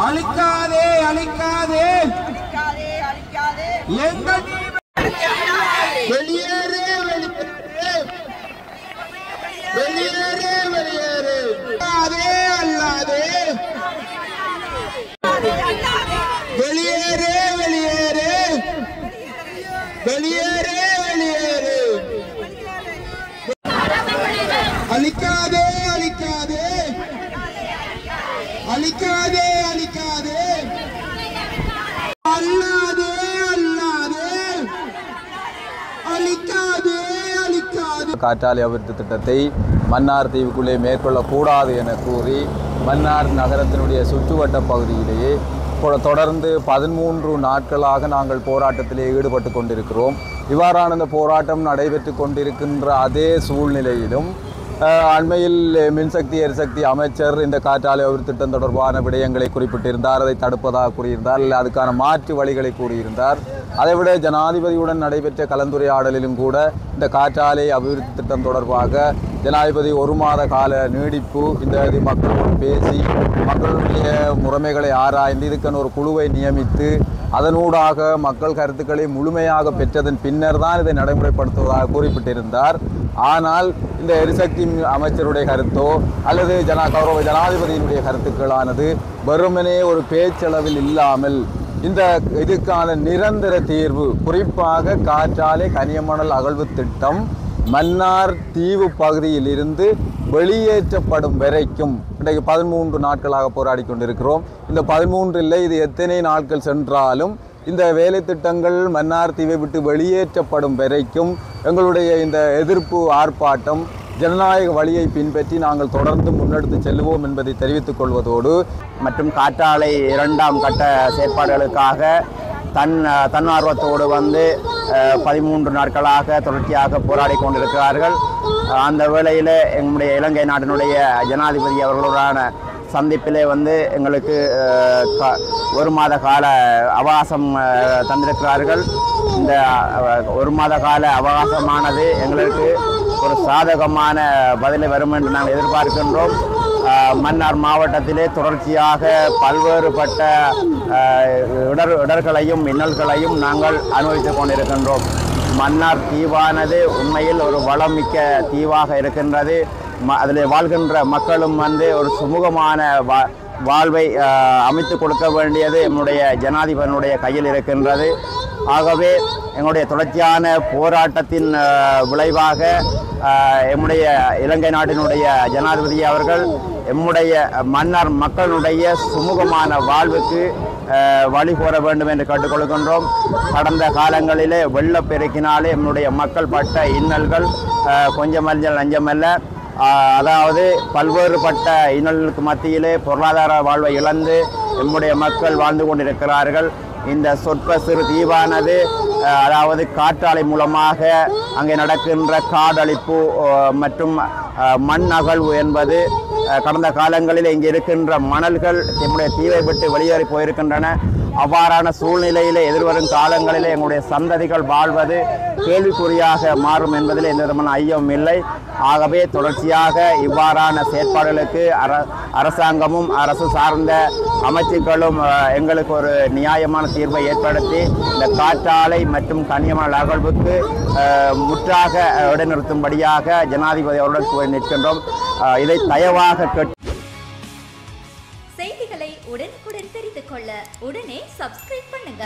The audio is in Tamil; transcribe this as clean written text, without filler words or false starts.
அழிக்காதே அழிக்காதே எங்கள் வெளியேறு வெளியேறு வெளியேறு அதே அல்லாதே வெளியேறு வெளியேறு வெளியேறு வெளியேறு அழிக்காதே அழிக்காதே அழிக்காதே அழிக்காதே அல்லாதே அல்லாதே அழிக்காதே அழிக்காதே. காற்றாலை அபிவிருத்தி திட்டத்தை மன்னார் தீவுக்குள்ளே மேற்கொள்ளக்கூடாது என கூறி மன்னார் நகரத்தினுடைய சுற்றுவட்ட பகுதியிலேயே தொடர்ந்து 13 நாட்களாக நாங்கள் போராட்டத்திலே ஈடுபட்டு கொண்டிருக்கிறோம். இவ்வாறான இந்த போராட்டம் நடைபெற்று கொண்டிருக்கின்ற அதே சூழ்நிலையிலும் அண்மையில் மின்சக்தி எரிசக்தி அமைச்சர் இந்த காற்றாலை அபிவிருத்தி திட்டம் தொடர்பான விடயங்களை குறிப்பிட்டிருந்தார். அதை தடுப்பதாக கூறியிருந்தார், இல்லை அதுக்கான மாற்று வழிகளை கூறியிருந்தார். அதைவிட ஜனாதிபதியுடன் நடைபெற்ற கலந்துரையாடலிலும் கூட இந்த காற்றாலை அபிவிருத்தி திட்டம் தொடர்பாக ஜனாதிபதி 1 மாத கால நீடிப்பு, இந்த மக்களோடு பேசி மக்களுடைய முறைமைகளை ஆராய்ந்து இதுக்கான ஒரு குழுவை நியமித்து அதனூடாக மக்கள் கருத்துக்களை முழுமையாக பெற்றதன் பின்னர் தான் இதை நடைமுறைப்படுத்துவதாக குறிப்பிட்டிருந்தார். ஆனால் இந்த எரிசக்தி அமைச்சருடைய கருத்தோ அல்லது கௌரவ ஜனாதிபதியினுடைய கருத்துக்களானது வெறுமனே ஒரு பேச்சளவில் இல்லாமல் இந்த இதுக்கான நிரந்தர தீர்வு, குறிப்பாக காற்றாலை கனியமணல் அகழ்வு திட்டம் மன்னார் தீவு பகுதியில் இருந்து வெளியேற்றப்படும் வரைக்கும் இன்றைக்கு 13 நாட்களாக போராடி கொண்டிருக்கிறோம். இந்த 13 இது எத்தனை நாட்கள் சென்றாலும் இந்த வேலை திட்டங்கள் மன்னார் தீவை விட்டு வெளியேற்றப்படும் வரைக்கும் எங்களுடைய இந்த எதிர்ப்பு ஆர்ப்பாட்டம் ஜனநாயக வழியை பின்பற்றி நாங்கள் தொடர்ந்து முன்னெடுத்து செல்வோம் என்பதை தெரிவித்துக் கொள்வதோடு, மற்றும் காற்றாலை 2ஆம் கட்ட செயற்பாடுகளுக்காக தன்னார்வத்தோடு 13 நாட்களாக தொடர்ச்சியாக போராடி கொண்டிருக்கிறார்கள். அந்த வேளையில் எங்களுடைய இலங்கை நாட்டினுடைய ஜனாதிபதி அவர்களுடான சந்திப்பிலே எங்களுக்கு 1 மாத கால அவகாசம் தந்திருக்கிறார்கள். இந்த 1 மாத கால அவகாசமானது எங்களுக்கு ஒரு சாதகமான பதிலை வரும் என்று நாங்கள் எதிர்பார்க்கின்றோம். மன்னார் மாவட்டத்திலே தொடர்ச்சியாக பல்வேறுபட்ட இடர்களையும் இன்னல்களையும் நாங்கள் அனுபவித்துக் கொண்டிருக்கின்றோம். மன்னார் தீவானது உண்மையில் ஒரு வளமிக்க தீவாக இருக்கின்றது. அதில் வாழ்கின்ற மக்களும் ஒரு சுமூகமான வாழ்வை அமைத்து கொடுக்க வேண்டியது நம்முடைய ஜனாதிபதியினுடைய கையில் இருக்கின்றது. ஆகவே எங்களுடைய தொடர்ச்சியான போராட்டத்தின் விளைவாக எம்முடைய இலங்கை நாட்டினுடைய ஜனாதிபதி அவர்கள் எம்முடைய மன்னார் மக்களுடைய சுமூகமான வாழ்வுக்கு வழிகோர வேண்டும் என்று கேட்டுக்கொள்கின்றோம். கடந்த காலங்களிலே வெள்ளப்பெருக்கினாலே நம்முடைய மக்கள் பட்ட இன்னல்கள் கொஞ்சமல்ல நஞ்சமல்ல. அதாவது பல்வேறுபட்ட இன்னல்களுக்கு மத்தியிலே பொருளாதார வாழ்வை இழந்து நம்முடைய மக்கள் வாழ்ந்து கொண்டிருக்கிறார்கள். இந்த சொற்ப சிறு தீவானது அதாவது காற்றாலை மூலமாக அங்கே நடக்கின்ற காடழிப்பு மற்றும் மண் அகழ்வு என்பது கடந்த காலங்களில் இங்கே இருக்கின்ற மணல்கள் நம்முடைய தீவை விட்டு வெளியேறி போயிருக்கின்றன. அவ்வாறான சூழ்நிலையிலே எதிர்வரும் காலங்களிலே எங்களுடைய சந்ததிகள் வாழ்வது கேள்விக்குறியாக மாறும் என்பதில் எந்த விதமான ஐயமும் இல்லை. ஆகவே தொடர்ச்சியாக இவ்வாறான செயற்பாடுகளுக்கு அரசாங்கமும் அரசு சார்ந்த அமைச்சுக்களும் எங்களுக்கு ஒரு நியாயமான தீர்வை ஏற்படுத்தி இந்த காற்றாலை மற்றும் கனியமணல் அகழ்வுக்கு முற்றாக இடைநிறுத்தும்படியாக ஜனாதிபதி அவருடன் கூறி நிற்கின்றோம். இதை தயவாக செய்திகளை உடனுக்குடன் தெரிந்து கொள்ள உடனே சப்ஸ்கிரைப் பண்ணுங்க.